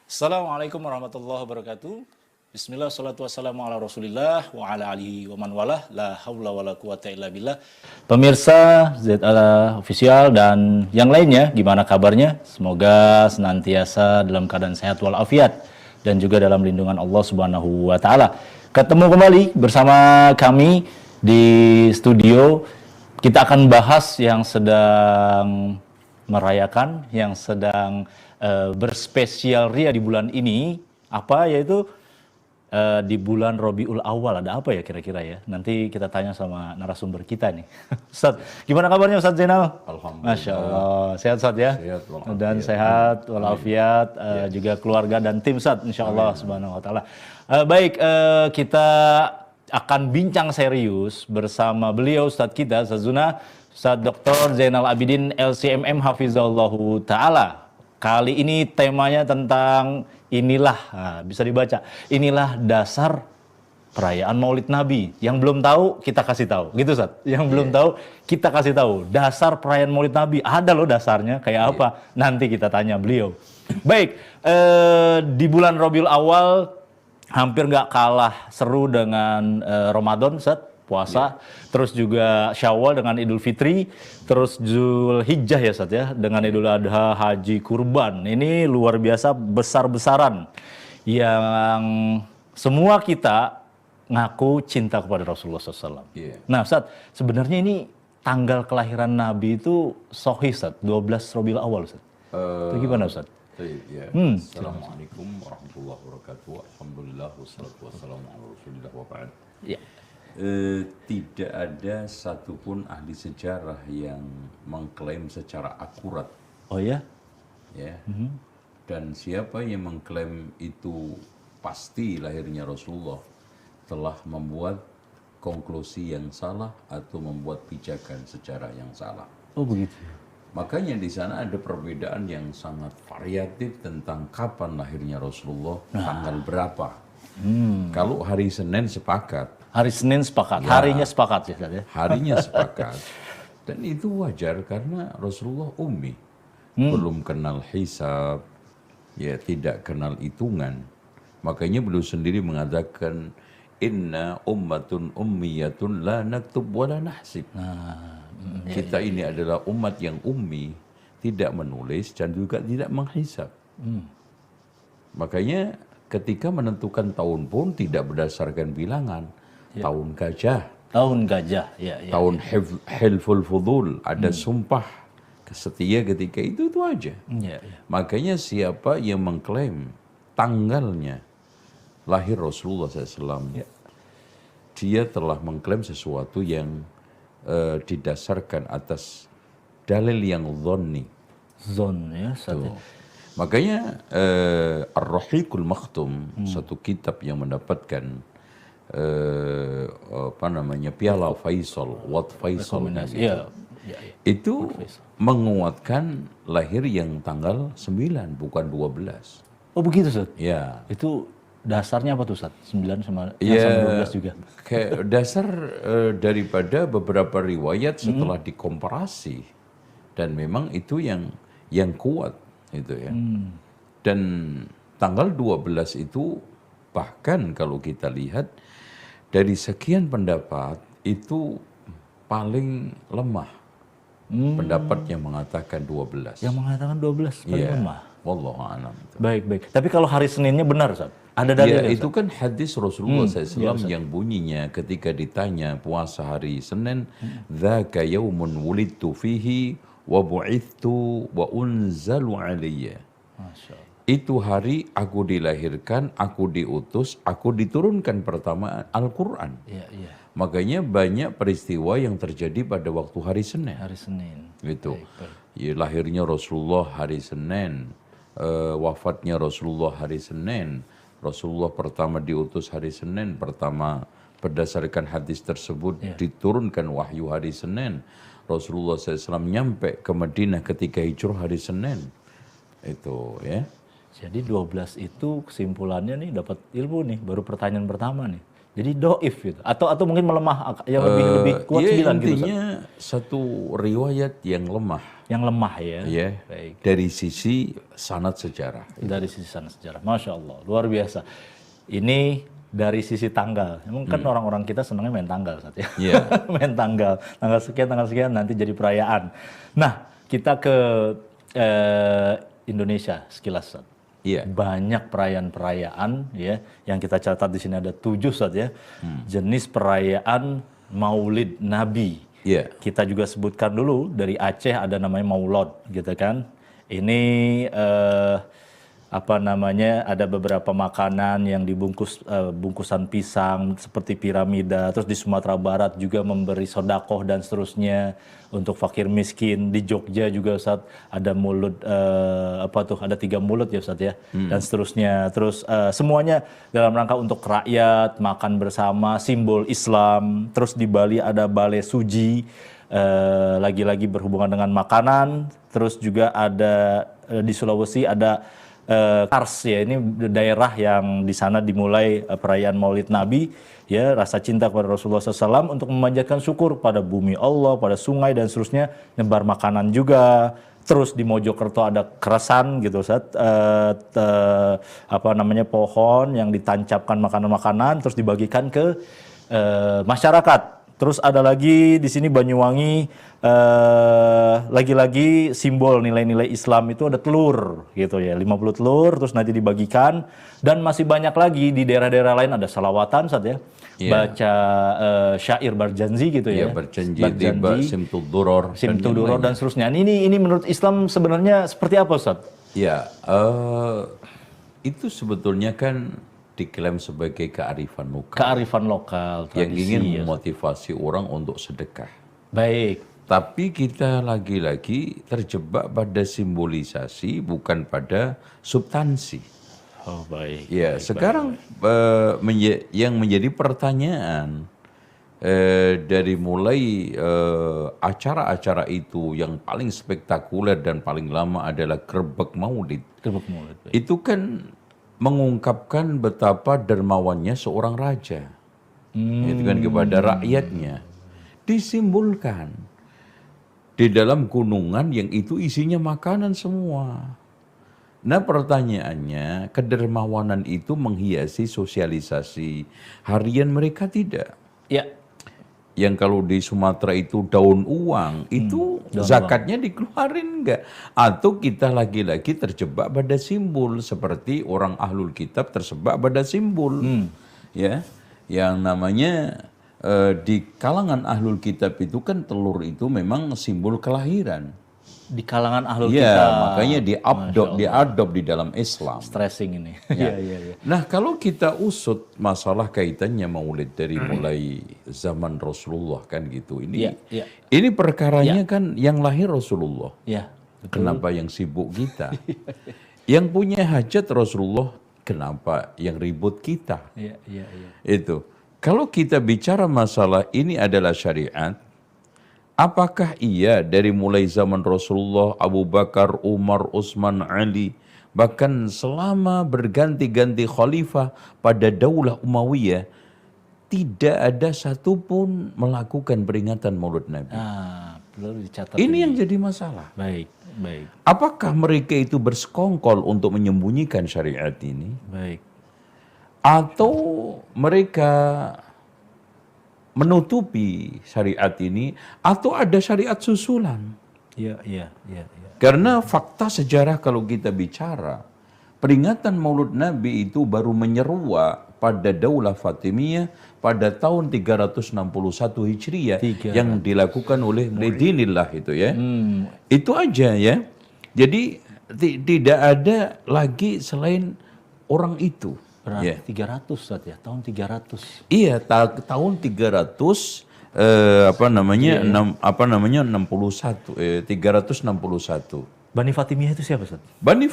Assalamualaikum warahmatullahi wabarakatuh. Bismillah, salatu wassalamu ala rasulillah wa ala alihi wa man walah. La hawla wa la quwata illa billah. Pemirsa ZA Official dan yang lainnya, gimana kabarnya? Semoga senantiasa dalam keadaan sehat walafiat dan juga dalam lindungan Allah Subhanahu wa taala. Ketemu kembali bersama kami di studio. Kita akan bahas yang sedang merayakan, yang sedang berspesial ria di bulan ini, apa yaitu di bulan Rabiul Awal. Ada apa ya kira-kira ya? Nanti kita tanya sama narasumber kita nih. Ustaz, gimana kabarnya Ustaz Zainal? Alhamdulillah. Masya Allah, sehat Ustaz ya? Sehat walafiat. Dan sehat walafiat, juga keluarga dan tim Ustaz, insya Allah subhanahu wa ta'ala. Baik, kita akan bincang serius bersama beliau Ustaz kita, Ustaz Zuna, Ustaz Dr. Zainal Abidin LCMM Hafizahullahu Ta'ala. Kali ini temanya tentang inilah, bisa dibaca, inilah dasar perayaan Maulid Nabi. Yang belum tahu, kita kasih tahu. Gitu Ustaz, yang belum tahu, kita kasih tahu. Dasar perayaan Maulid Nabi, ada loh dasarnya, kayak apa? Nanti kita tanya beliau. Baik, di bulan Rabiul Awal, hampir nggak kalah seru dengan Ramadan, Ustaz. Puasa, terus juga Syawal dengan Idul Fitri, terus Zulhijjah ya Ustaz ya, dengan Idul Adha, Haji, Kurban. Ini luar biasa besar-besaran yang semua kita ngaku cinta kepada Rasulullah SAW. Nah Ustaz, sebenarnya ini tanggal kelahiran Nabi itu sahih Ustaz, 12 Rabiul Awal Ustaz. Itu gimana Ustaz? Assalamualaikum warahmatullahi wabarakatuh. Alhamdulillah wassalatu wassalamu ala rasulillah wa ba'd. Ya. Tidak ada satupun ahli sejarah yang mengklaim secara akurat. Oh ya? Ya. Dan siapa yang mengklaim itu pasti lahirnya Rasulullah telah membuat konklusi yang salah atau membuat pijakan secara yang salah. Oh begitu. Makanya di sana ada perbedaan yang sangat variatif tentang kapan lahirnya Rasulullah, tanggal berapa. Kalau hari Senin sepakat. Hari Senin sepakat, harinya sepakat ya Ustaz ya. Harinya sepakat. Dan itu wajar karena Rasulullah ummi. Belum kenal hisab, ya tidak kenal hitungan. Makanya beliau sendiri mengatakan, inna ummatun ummiyatun la naktub wa la nahsib. Kita ini adalah umat yang ummi, tidak menulis dan juga tidak menghisab. Makanya ketika menentukan tahun pun tidak berdasarkan bilangan. Tahun gajah. Tahun gajah, ya. Tahun hilful fudul. Ada sumpah setia ketika itu aja. Ya. Makanya siapa yang mengklaim tanggalnya lahir Rasulullah SAW, dia telah mengklaim sesuatu yang didasarkan atas dalil yang dhonni. Zon ya, Ustaz. Makanya Ar-Rahiqul Makhtum, satu kitab yang mendapatkan piala Faisal, Wat Faisal gitu. Itu menguatkan lahir yang tanggal 9 bukan 12. Oh begitu Ustaz? Ya. Itu dasarnya apa tuh Ustaz? 9 sama 12 juga? Kayak dasar daripada beberapa riwayat setelah dikomparasi. Dan memang itu yang kuat gitu ya. Dan tanggal 12 itu bahkan kalau kita lihat dari sekian pendapat itu paling lemah. Pendapat yang mengatakan 12. Yang mengatakan 12 paling lemah. Wallahu a'lam. Baik. Tapi kalau hari Seninnya benar Ustaz? Ada dalilnya Itu kan hadis Rasulullah SAW yang bunyinya ketika ditanya puasa hari Senin, dzaka yaumun wulidtu fihi wa bu'ithtu wa unzalu alayya. Masya Allah. Itu hari aku dilahirkan, aku diutus, aku diturunkan pertama Al-Quran. Iya. Makanya banyak peristiwa yang terjadi pada waktu hari Senin. Hari Senin. Gitu. Ya, lahirnya Rasulullah hari Senin, wafatnya Rasulullah hari Senin, Rasulullah pertama diutus hari Senin, pertama berdasarkan hadis tersebut diturunkan wahyu hari Senin. Rasulullah SAW nyampe ke Madinah ketika hijrah hari Senin. Itu ya. Jadi 12 itu kesimpulannya nih dapat ilmu nih, baru pertanyaan pertama nih. Jadi doif gitu. Atau mungkin melemah yang lebih kuat Ya 9 gitu Ustaz. intinya satu riwayat yang lemah, Yang lemah ya. ya, Baik. dari sisi sanad sejarah. Dari sisi sana sejarah. Masya Allah, luar biasa. Ini dari sisi tanggal. Emang kan orang-orang kita senangnya main tanggal Ustaz ya. Iya. Main tanggal tanggal sekian nanti jadi perayaan. Nah, kita ke Indonesia sekilas Ustaz. Iya. Banyak perayaan-perayaan ya yang kita catat di sini ada 7 Ustaz ya. Jenis perayaan Maulid Nabi. Iya. Kita juga sebutkan dulu dari Aceh ada namanya Maulod gitu kan. Ini apa namanya, ada beberapa makanan yang dibungkus bungkusan pisang seperti piramida. Terus di Sumatera Barat juga memberi sodakoh dan seterusnya untuk fakir miskin. Di Jogja juga Ustaz ada mulut apa tuh, ada 3 mulut ya Ustaz ya, dan seterusnya. Terus semuanya dalam rangka untuk rakyat makan bersama, simbol Islam. Terus di Bali ada Bale Suji, lagi-lagi berhubungan dengan makanan. Terus juga ada di Sulawesi ada Kars ya, ini daerah yang di sana dimulai perayaan Maulid Nabi ya, rasa cinta kepada Rasulullah SAW untuk memanjatkan syukur pada bumi Allah, pada sungai dan seterusnya, nyebar makanan juga. Terus di Mojokerto ada keresan gitu Ustaz, apa namanya, pohon yang ditancapkan makanan-makanan terus dibagikan ke masyarakat. Terus ada lagi di sini Banyuwangi, lagi-lagi simbol nilai-nilai Islam itu ada telur gitu ya, 50 telur terus nanti dibagikan. Dan masih banyak lagi di daerah-daerah lain ada salawatan Ustaz ya, baca syair berjanji gitu ya, Berjanji tiba simtuduror dan seterusnya. Ini menurut Islam sebenarnya seperti apa Ustaz? Ya, itu sebetulnya kan diklaim sebagai kearifan lokal. Kearifan lokal, Yang tradisi ingin ya. memotivasi orang untuk sedekah. Baik. Tapi kita lagi-lagi terjebak pada simbolisasi, bukan pada substansi. Oh baik. Ya, sekarang yang menjadi pertanyaan dari mulai acara-acara itu yang paling spektakuler dan paling lama adalah Grebek Maulid. Grebek Maulid. Baik. Itu kan mengungkapkan betapa dermawannya seorang raja, itu kan kepada rakyatnya, disimbolkan di dalam gunungan yang itu isinya makanan semua. Nah pertanyaannya, kedermawanan itu menghiasi sosialisasi harian mereka tidak? Ya. Yang kalau di Sumatera itu daun uang, itu zakatnya dikeluarin enggak? Atau kita lagi-lagi terjebak pada simbol seperti orang ahlul kitab terjebak pada simbol, ya, yang namanya di kalangan ahlul kitab itu kan telur itu memang simbol kelahiran. Di kalangan ahlul Ya, kitab. makanya diadop di dalam Islam. Stressing ini. Ya. Iya. Nah, kalau kita usut masalah kaitannya Maulid dari mulai zaman Rasulullah kan gitu. Iya. Ini perkaranya kan yang lahir Rasulullah. Ya. Kenapa yang sibuk kita? Yang punya hajat Rasulullah, kenapa yang ribut kita? Iya. Itu. Kalau kita bicara masalah ini adalah syariat, apakah iya dari mulai zaman Rasulullah, Abu Bakar, Umar, Utsman, Ali, bahkan selama berganti-ganti khalifah pada Daulah Umayyah, tidak ada satupun melakukan peringatan Maulid Nabi. Perlu dicatat. Ini yang jadi masalah. Baik. Apakah mereka itu bersekongkol untuk menyembunyikan syariat ini? Baik. Atau mereka menutupi syariat ini, atau ada syariat susulan? Iya. Karena fakta sejarah kalau kita bicara, peringatan Maulid Nabi itu baru menyeruak pada Daulah Fatimiyah pada tahun 361 Hijriah yang dilakukan oleh Lidinillah itu ya. Itu aja ya. Jadi tidak ada lagi selain orang itu. Berarti 300 Ustaz ya, tahun 300. Iya, tahun 300 61 361. Bani Fatimiyah itu siapa Ustaz? Bani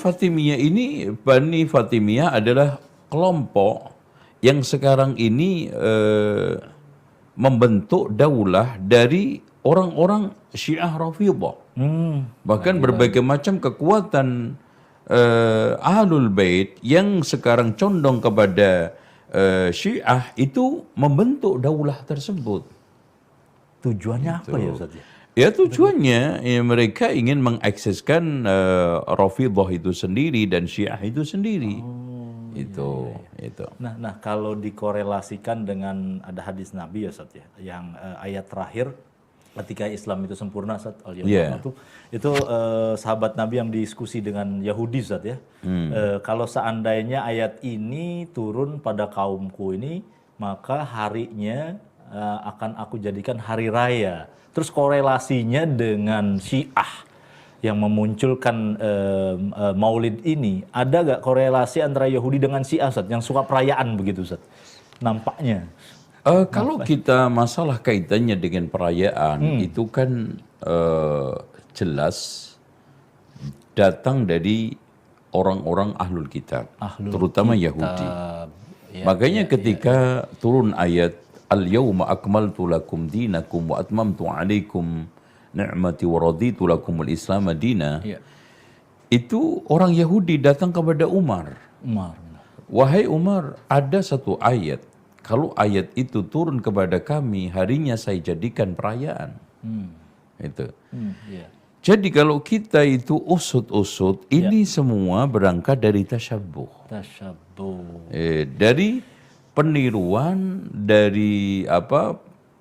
Fatimiyah adalah kelompok yang sekarang ini membentuk daulah dari orang-orang Syiah Rafidhah. Bahkan berbagai macam kekuatan Ahlul Bait yang sekarang condong kepada Syiah itu membentuk daulah tersebut. Tujuannya apa ya Ustaz? Ya tujuannya ya, mereka ingin mengakseskan Rafidhah itu sendiri dan Syiah itu sendiri. Itu. Nah, kalau dikorelasikan dengan ada hadis Nabi ya Ustaz ya, yang ayat terakhir ketika Islam itu sempurna Ustaz, itu sahabat Nabi yang diskusi dengan Yahudi Ustaz ya. Kalau seandainya ayat ini turun pada kaumku ini, maka harinya akan aku jadikan hari raya. Terus korelasinya dengan Syiah yang memunculkan Maulid ini, ada gak korelasi antara Yahudi dengan Syiah Ustaz, yang suka perayaan begitu Ustaz? Nampaknya. Kalau kita masalah kaitannya dengan perayaan itu kan jelas datang dari orang-orang ahlul kitab, terutama Yahudi. Makanya ketika turun ayat Al-yawma akmaltu lakum dinakum wa atmamtu alaikum ni'mati wa raditu lakumul Islam madina. Itu orang Yahudi datang kepada Umar. Wahai Umar, ada satu ayat. Kalau ayat itu turun kepada kami, harinya saya jadikan perayaan. Itu. Jadi kalau kita itu usut-usut, ini semua berangkat dari tasyabuh. Dari peniruan, dari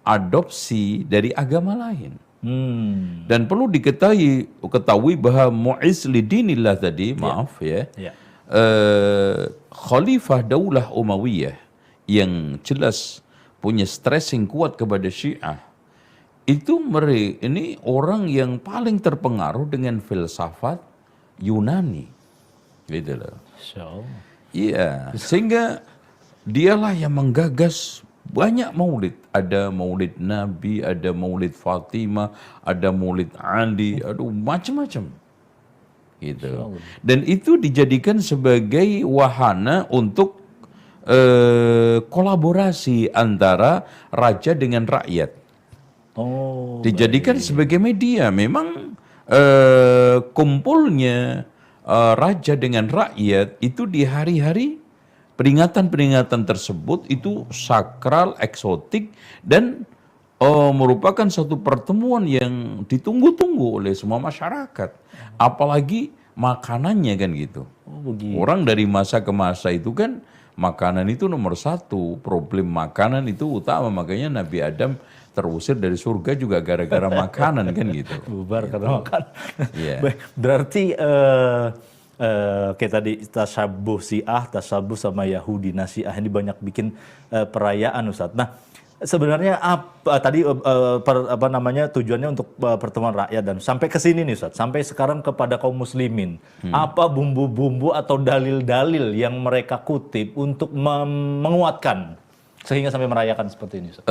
adopsi dari agama lain. Dan perlu ketahui bahwa Mu'iz lidinillah tadi, Khalifah Daulah Umayyah yang jelas punya stressing kuat kepada Syiah, itu ini orang yang paling terpengaruh dengan filsafat Yunani, gitu loh. Iya, sehingga dialah yang menggagas banyak maulid. Ada maulid Nabi, ada maulid Fatimah, ada maulid Ali, macam-macam. Gitu. Dan itu dijadikan sebagai wahana untuk kolaborasi antara raja dengan rakyat. Dijadikan sebagai media. Memang kumpulnya raja dengan rakyat itu di hari-hari peringatan-peringatan tersebut itu sakral, eksotik, dan merupakan satu pertemuan yang ditunggu-tunggu oleh semua masyarakat. Apalagi makanannya kan gitu. Orang dari masa ke masa itu kan makanan itu nomor satu. Problem makanan itu utama. Makanya Nabi Adam terusir dari surga juga gara-gara makanan kan gitu. Bubar karena makan. Berarti kayak tadi tasyabuh Syiah, tasyabuh sama Yahudi. Nah, Syiah ini banyak bikin perayaan Ustaz. Nah, sebenarnya tujuannya untuk pertemuan rakyat, dan sampai ke sini nih Ustaz, sampai sekarang kepada kaum muslimin. Apa bumbu-bumbu atau dalil-dalil yang mereka kutip untuk menguatkan sehingga sampai merayakan seperti ini Ustaz?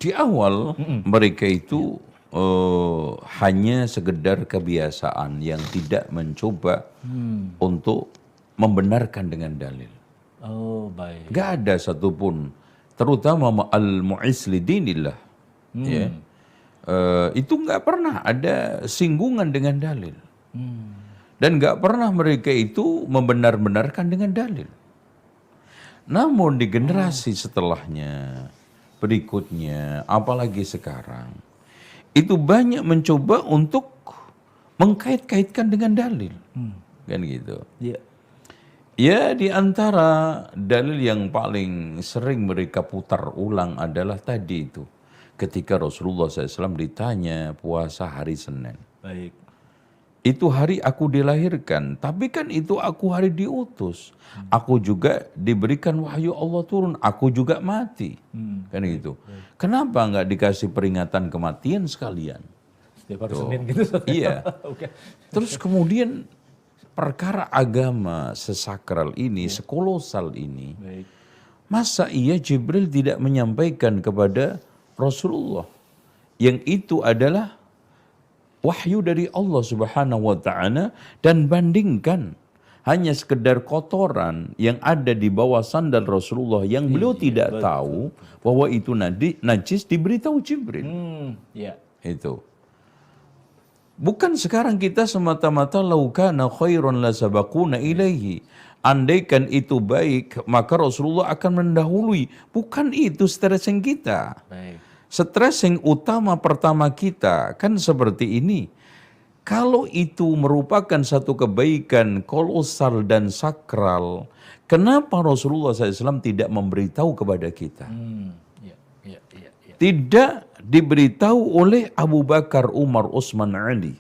Di awal mereka itu hanya sekedar kebiasaan yang tidak mencoba untuk membenarkan dengan dalil. Gak ada satupun, terutama al-Mu'iz lidinillah, itu gak pernah ada singgungan dengan dalil. Dan gak pernah mereka itu membenar-benarkan dengan dalil. Namun di generasi setelahnya, berikutnya, apalagi sekarang, itu banyak mencoba untuk mengkait-kaitkan dengan dalil, kan gitu. Ya, di antara dalil yang paling sering mereka putar ulang adalah tadi itu, ketika Rasulullah SAW ditanya puasa hari Senin. Itu hari aku dilahirkan, tapi kan itu aku hari diutus. Aku juga diberikan wahyu Allah turun, aku juga mati. Kan gitu. Kenapa nggak dikasih peringatan kematian sekalian? Setiap hari Senin gitu. Iya. Terus kemudian perkara agama sesakral ini, sekolosal ini, masa iya Jibril tidak menyampaikan kepada Rasulullah yang itu adalah wahyu dari Allah Subhanahu wa Ta'ala, dan bandingkan hanya sekedar kotoran yang ada di bawah sandal Rasulullah yang beliau tidak tahu bahwa itu najis, diberitahu Jibril. Itu. Bukan sekarang kita semata-mata laukana khairan la sabaquna ilaihi. andaikan itu baik, maka Rasulullah akan mendahului. Bukan itu stressing kita. Baik. Stressing utama pertama kita kan seperti ini. Kalau itu merupakan satu kebaikan kolosal dan sakral, kenapa Rasulullah SAW tidak memberitahu kepada kita? Ya, ya, ya, ya. Tidak diberitahu oleh Abu Bakar, Umar, Utsman, Ali.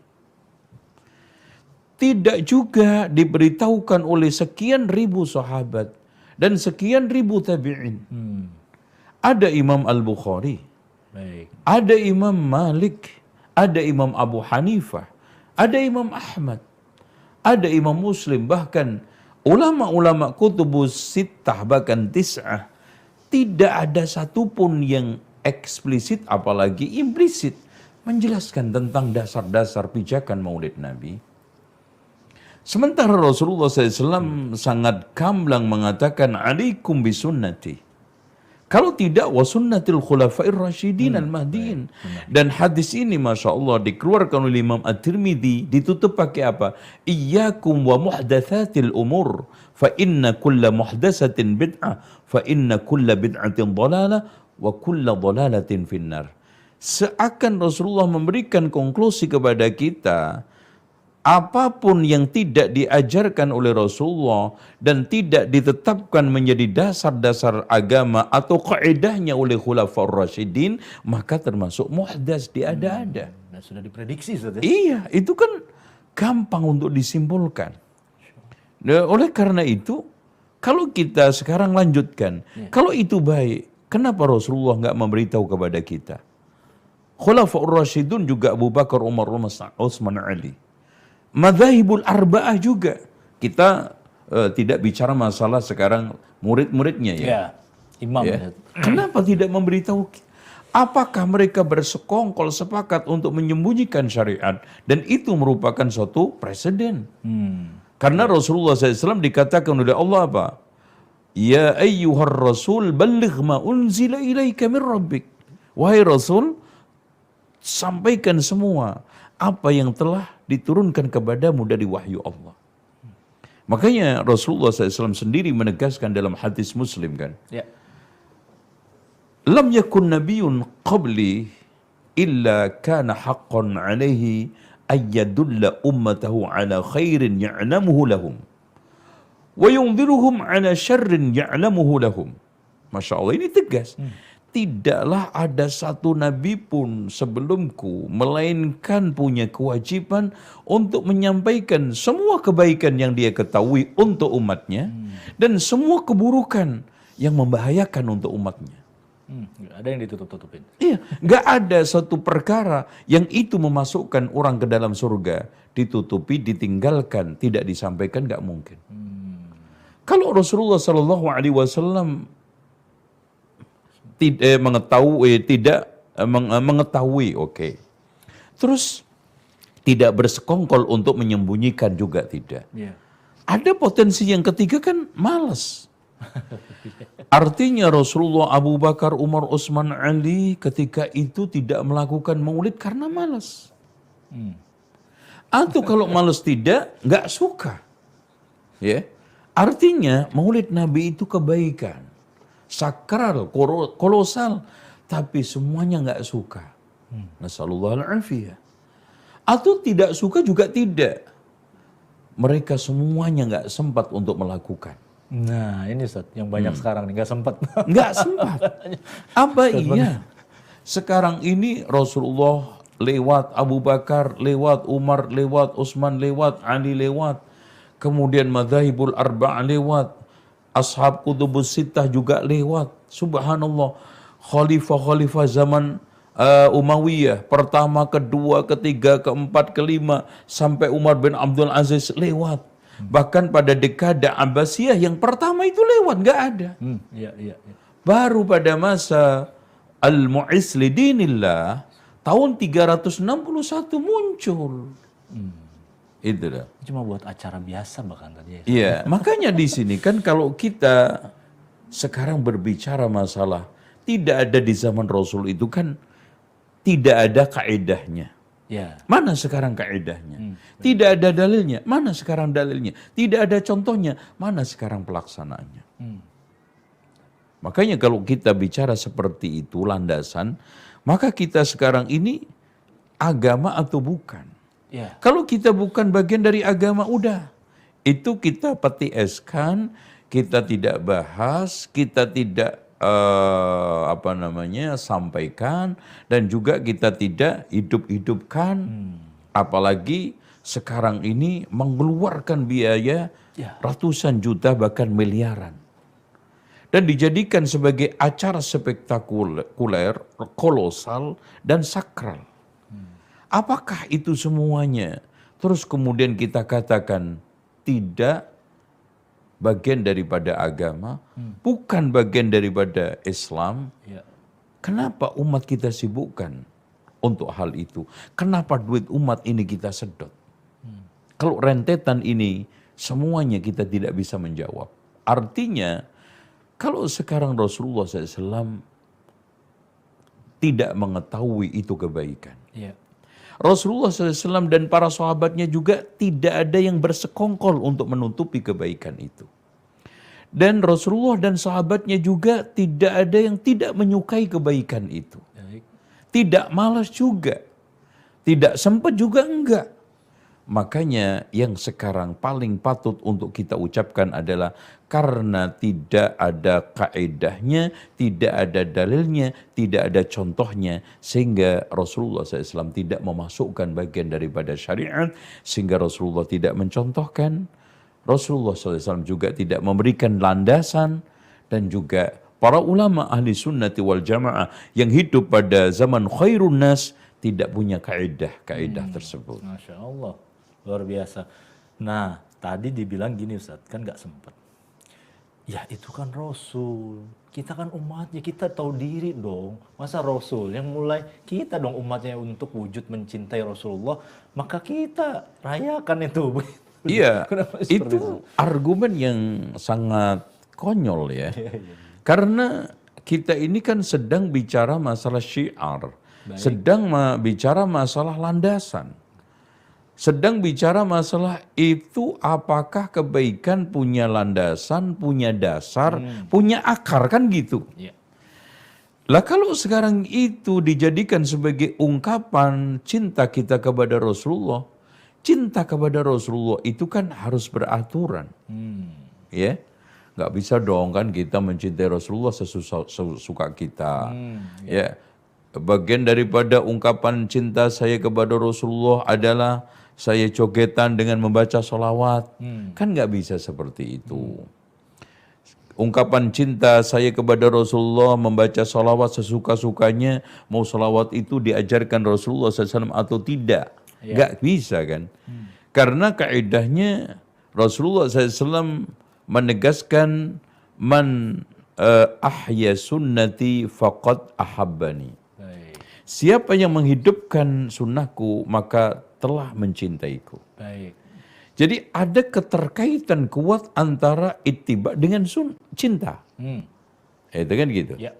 Tidak juga diberitahukan oleh sekian ribu sahabat dan sekian ribu tabi'in. Ada Imam Al-Bukhari, Baik. ada Imam Malik, ada Imam Abu Hanifah, ada Imam Ahmad, ada Imam Muslim, bahkan ulama-ulama kutubus sittah, bahkan tis'ah. Tidak ada satupun yang eksplisit apalagi implisit menjelaskan tentang dasar-dasar pijakan maulid Nabi. Sementara Rasulullah SAW sangat gamblang mengatakan alaikum bisunnati. Kalau tidak wa sunnatil khulafair rasyidin al-mahdiin. Dan hadis ini Masya Allah dikeluarkan oleh Imam At-Tirmidzi, ditutup pakai apa? Iyyakum wa muhdatsatil umur fa inna kulla muhdatsatin bid'ah fa inna kulla bid'atin dhalalah wa kulla dhalalatin finnar. Seakan Rasulullah memberikan konklusi kepada kita, apapun yang tidak diajarkan oleh Rasulullah dan tidak ditetapkan menjadi dasar-dasar agama atau kaidahnya oleh Khulafaur Rasyidin, maka termasuk muhdats, diada-ada. Dan sudah diprediksi, Ustaz, ya? Iya, itu kan gampang untuk disimpulkan. Nah, oleh karena itu, kalau kita sekarang lanjutkan, kalau itu baik, kenapa Rasulullah nggak memberitahu kepada kita? Khulafaur Rasyidun juga Abu Bakar, Umar, Utsman, Ali. Madzhabul arba'ah juga. Kita tidak bicara masalah sekarang murid-muridnya ya. Ya, imam. Ya. Kenapa tidak memberitahu? Apakah mereka bersekongkol sepakat untuk menyembunyikan syariat dan itu merupakan suatu presiden? Karena Rasulullah SAW dikatakan oleh Allah apa? Ya ayyuhar rasul balligh ma unzila ilaika min rabbik. Wahai Rasul, sampaikan semua apa yang telah diturunkan kepadamu dari wahyu Allah. Makanya Rasulullah SAW sendiri menegaskan dalam hadis Muslim kan. Ya. Lam yakun nabiyyun qabli illa kana haqqan alaihi ayyadulla ummatahu ala khairin ya'lamuhu lahum wa yunziruhum ala syarrin ya'lamuhu lahum. Masya Allah, ini tegas. Tidaklah ada satu nabi pun sebelumku melainkan punya kewajiban untuk menyampaikan semua kebaikan yang dia ketahui untuk umatnya dan semua keburukan yang membahayakan untuk umatnya. Nggak ada yang ditutup-tutupin. Iya, nggak ada satu perkara yang itu memasukkan orang ke dalam surga ditutupi, ditinggalkan, tidak disampaikan, nggak mungkin. Kalau Rasulullah Shallallahu Alaihi Wasallam tidak mengetahui, oke. Terus tidak bersekongkol untuk menyembunyikan juga tidak. Iya. Ada potensi yang ketiga kan malas. Artinya Rasulullah, Abu Bakar, Umar, Utsman, Ali ketika itu tidak melakukan maulid karena malas. Atau kalau malas tidak, nggak suka. Ya, artinya maulid Nabi itu kebaikan, sakral, kolosal, tapi semuanya nggak suka. Nasallallahu al-afiyah. Atau tidak suka juga tidak. Mereka semuanya nggak sempat untuk melakukan. Nah, ini Ustaz, yang banyak sekarang nih, nggak sempat. Nggak sempat. Apa iya? Sekarang ini Rasulullah lewat, Abu Bakar lewat, Umar lewat, Utsman lewat, Ali lewat. Kemudian madzhabul arba'ah lewat. Ashab kutubus sittah juga lewat. Subhanallah. Khalifah-khalifah zaman Umayyah. Pertama, kedua, ketiga, keempat, kelima. Sampai Umar bin Abdul Aziz lewat. Bahkan pada dekade Abbasiyah yang pertama itu lewat. Nggak ada. Iya, iya, iya. Baru pada masa Al-Mu'izz lidinillah tahun 361 muncul. Itu dah. Cuma buat acara biasa bahkan tadi ya. Iya, makanya di sini kan kalau kita sekarang berbicara masalah tidak ada di zaman Rasul itu kan tidak ada kaedahnya. Ya. Mana sekarang kaidahnya? Tidak ada dalilnya. Mana sekarang dalilnya? Tidak ada contohnya. Mana sekarang pelaksanaannya? Makanya kalau kita bicara seperti itu landasan, maka kita sekarang ini agama atau bukan? Ya. Kalau kita bukan bagian dari agama, udah. Itu kita peti eskan, kita tidak bahas, kita tidak sampaikan, dan juga kita tidak hidup-hidupkan. Apalagi sekarang ini mengeluarkan biaya Ya. ratusan juta bahkan miliaran. Dan dijadikan sebagai acara spektakuler, kolosal, dan sakral. Apakah itu semuanya? Terus kemudian kita katakan tidak bagian daripada agama, bukan bagian daripada Islam. Ya. Kenapa umat kita sibukkan untuk hal itu? Kenapa duit umat ini kita sedot? Kalau rentetan ini semuanya kita tidak bisa menjawab. Artinya kalau sekarang Rasulullah SAW tidak mengetahui itu kebaikan. Ya. Rasulullah SAW dan para sahabatnya juga tidak ada yang bersekongkol untuk menutupi kebaikan itu. Dan Rasulullah dan sahabatnya juga tidak ada yang tidak menyukai kebaikan itu. Baik. Tidak malas juga. Tidak sempat juga enggak. Makanya yang sekarang paling patut untuk kita ucapkan adalah karena tidak ada kaedahnya, tidak ada dalilnya, tidak ada contohnya, sehingga Rasulullah SAW tidak memasukkan bagian daripada syariat, sehingga Rasulullah tidak mencontohkan, Rasulullah SAW juga tidak memberikan landasan, dan juga para ulama ahli sunnati wal jamaah yang hidup pada zaman khairun nas tidak punya kaedah tersebut. Masya Allah. Luar biasa. Nah, tadi dibilang gini Ustaz, kan nggak sempet. Ya itu kan Rasul. Kita kan umatnya, kita tahu diri dong. Masa Rasul yang mulai kita dong umatnya untuk wujud mencintai Rasulullah, maka kita rayakan itu. Iya, Kenapa seperti itu argumen yang sangat konyol ya. Karena kita ini kan sedang bicara masalah syiar, sedang bicara masalah landasan. Sedang bicara masalah itu apakah kebaikan punya landasan, punya dasar, punya akar, kan gitu. Ya. Lah kalau sekarang itu dijadikan sebagai ungkapan cinta kita kepada Rasulullah, cinta kepada Rasulullah itu kan harus beraturan. Ya, nggak bisa dong kan kita mencintai Rasulullah sesuka kita. Ya, bagian daripada ungkapan cinta saya kepada Rasulullah adalah saya jogetan dengan membaca sholawat. Kan nggak bisa seperti itu. Ungkapan cinta saya kepada Rasulullah membaca sholawat sesuka-sukanya, mau sholawat itu diajarkan Rasulullah SAW atau tidak. Nggak bisa kan. Karena kaidahnya Rasulullah SAW menegaskan man ahya sunnati faqad ahabbani. Baik. Siapa yang menghidupkan sunnahku maka telah mencintaiku. Baik. Jadi ada keterkaitan kuat antara ittiba dengan cinta. Itu kan gitu. Ya.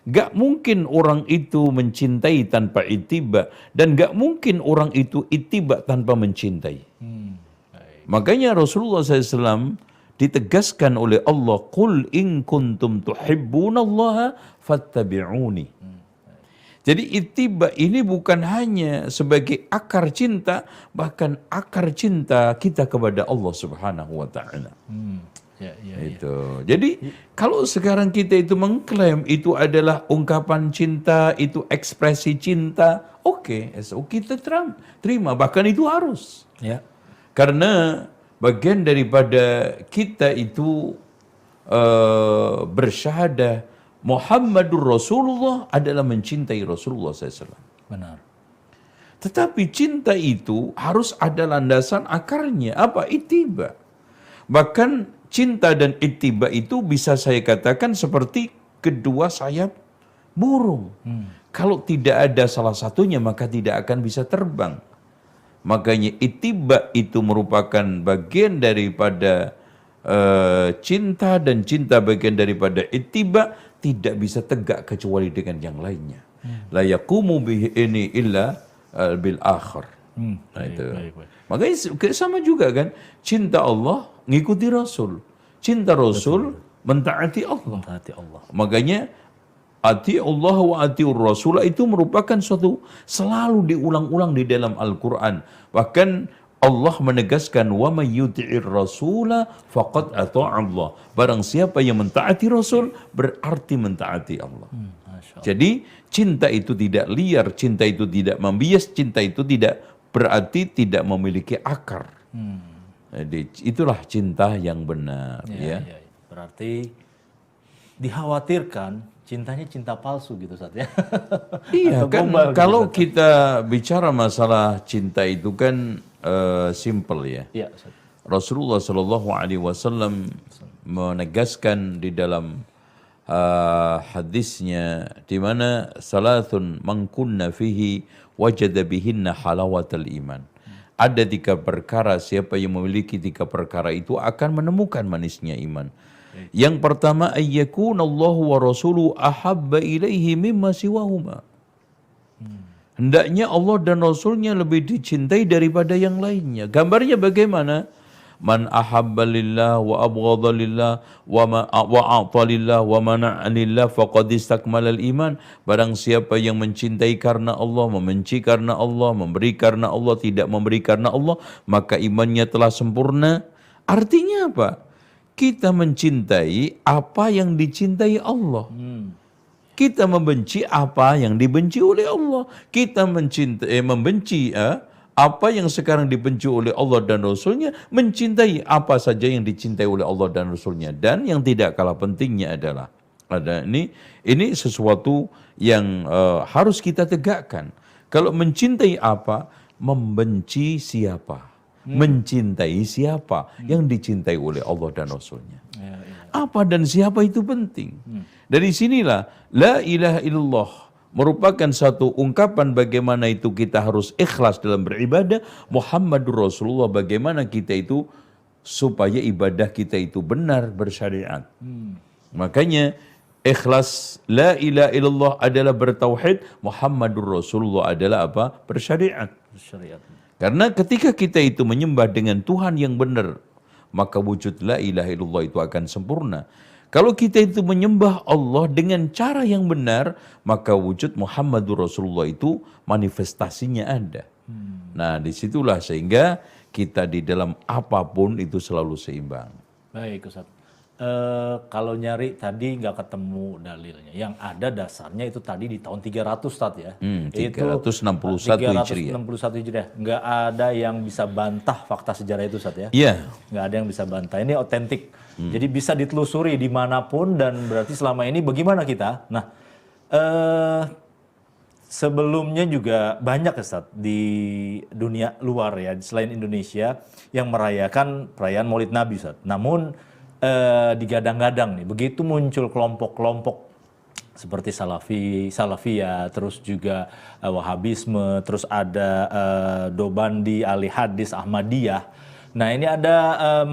Gak mungkin orang itu mencintai tanpa ittiba, dan gak mungkin orang itu ittiba tanpa mencintai. Baik. Makanya Rasulullah SAW ditegaskan oleh Allah, Qul in kuntum tuhibbunallaha fattabi'uni. Jadi ittiba ini bukan hanya sebagai akar cinta, bahkan akar cinta kita kepada Allah Subhanahu wa taala. Ya. Itu. Jadi kalau sekarang kita itu mengklaim itu adalah ungkapan cinta, itu ekspresi cinta, oke, kita terima, bahkan itu harus. Ya. Karena bagian daripada kita itu bersyahadah Muhammadur Rasulullah adalah mencintai Rasulullah SAW. Benar. Tetapi cinta itu harus ada landasan akarnya. Apa? Ittiba. Bahkan cinta dan ittiba itu bisa saya katakan seperti kedua sayap burung. Kalau tidak ada salah satunya maka tidak akan bisa terbang. Makanya ittiba itu merupakan bagian daripada cinta, dan cinta bagian daripada ittiba, tidak bisa tegak kecuali dengan yang lainnya. La yaqumu bihi ini illa bil akhir. Nah, itu. baik. Makanya sama juga kan, cinta Allah ngikuti Rasul. Cinta Rasul mentaati Allah. Mentaati Allah. Makanya ati Allah wa atiur Rasul itu merupakan suatu selalu diulang-ulang di dalam Al-Qur'an. Bahkan Allah menegaskan wa may yuti'ir rasula faqad ata'a Allah. Barang siapa yang mentaati Rasul berarti mentaati Allah. Masya Allah. Jadi cinta itu tidak liar, cinta itu tidak membias, cinta itu tidak berarti tidak memiliki akar. Jadi itulah cinta yang benar, ya. Ya. Berarti dikhawatirkan cintanya cinta palsu gitu Ustaz ya. Iya Atau kan, gombal gitu, kalau Ustaz. kita bicara masalah cinta itu kan simple ya. Iya, Ustaz. Rasulullah Shallallahu Alaihi Wasallam menegaskan di dalam hadisnya di mana salatun mangkunna fihi wajada bihinna halawatal iman. Ada 3 perkara, siapa yang memiliki 3 perkara itu akan menemukan manisnya iman. Yang pertama, ayyakunallahu wa rasuluhu ahabba ilaihi mimma siwahuma. Hendaknya Allah dan Rasulnya lebih dicintai daripada yang lainnya. Gambarnya bagaimana? Man ahabba lillah wa abghadha lillah wa a'ta lillah wa mana'a lillah faqad istakmalal iman. Barang siapa yang mencintai karena Allah, membenci karena Allah, memberi karena Allah, tidak memberi karena Allah, maka imannya telah sempurna. Artinya apa? Kita mencintai apa yang dicintai Allah. Kita membenci apa yang dibenci oleh Allah. Kita membenci apa yang sekarang dibenci oleh Allah dan Rasulnya, mencintai apa saja yang dicintai oleh Allah dan Rasulnya. Dan yang tidak kalah pentingnya adalah ini sesuatu yang harus kita tegakkan. Kalau mencintai apa, membenci siapa, mencintai siapa yang dicintai oleh Allah dan Rasulnya. Apa dan siapa itu penting. Dari sinilah la ilaha illallah merupakan satu ungkapan bagaimana itu kita harus ikhlas dalam beribadah. Muhammadur Rasulullah, bagaimana kita itu supaya ibadah kita itu benar bersyariat. Makanya ikhlas la ilaha illallah adalah bertauhid, Muhammadur Rasulullah adalah apa? Bersyariat. Syariat. Karena ketika kita itu menyembah dengan Tuhan yang benar, maka wujud la ilaha illallah itu akan sempurna. Kalau kita itu menyembah Allah dengan cara yang benar, maka wujud Muhammadur Rasulullah itu manifestasinya ada. Nah, disitulah sehingga kita di dalam apapun itu selalu seimbang. Baik Ustaz. Kalau nyari tadi nggak ketemu dalilnya. Yang ada dasarnya itu tadi di tahun 300 Ustaz ya. 361 Hijriah. 361 Hijriah. Nggak ada yang bisa bantah fakta sejarah itu Ustaz ya. Iya. Nggak ada yang bisa bantah. Ini otentik. Jadi bisa ditelusuri dimanapun dan berarti selama ini bagaimana kita? Nah, sebelumnya juga banyak Ustaz di dunia luar ya, selain Indonesia yang merayakan perayaan Maulid Nabi Ustaz. Namun digadang-gadang nih, begitu muncul kelompok-kelompok seperti Salafiyah, terus juga Wahabisme, terus ada Dobandi, Ali Hadis, Ahmadiyah. Nah ini ada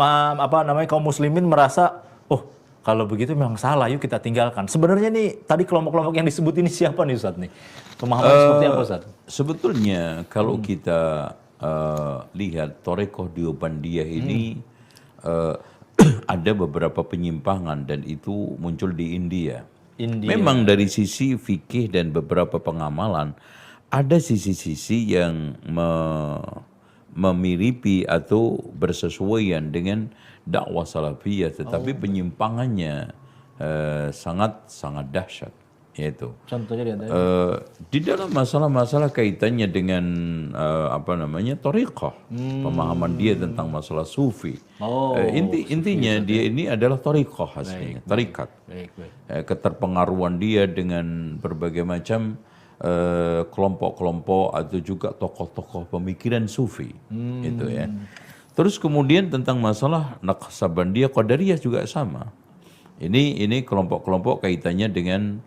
kaum muslimin merasa, oh kalau begitu memang salah, yuk kita tinggalkan. Sebenarnya nih tadi kelompok-kelompok yang disebut ini siapa nih Ustaz nih? Pemahaman seperti apa Ustaz? Sebetulnya kalau kita lihat Thariqah Diobandiyah ini ada beberapa penyimpangan dan itu muncul di India. Memang dari sisi fikih dan beberapa pengamalan ada sisi-sisi yang memiripi atau bersesuaian dengan dakwah salafiyah, tetapi penyimpangannya sangat dahsyat. Yaitu Contohnya di dalam masalah-masalah kaitannya dengan thariqah, pemahaman dia tentang masalah sufi. Intinya dia ini adalah thariqah aslinya, tarikat. Keterpengaruhan dia dengan berbagai macam kelompok-kelompok atau juga tokoh-tokoh pemikiran sufi, itu ya. Terus kemudian tentang masalah Naqsabandiyah, Qadariyah juga sama. Ini kelompok-kelompok kaitannya dengan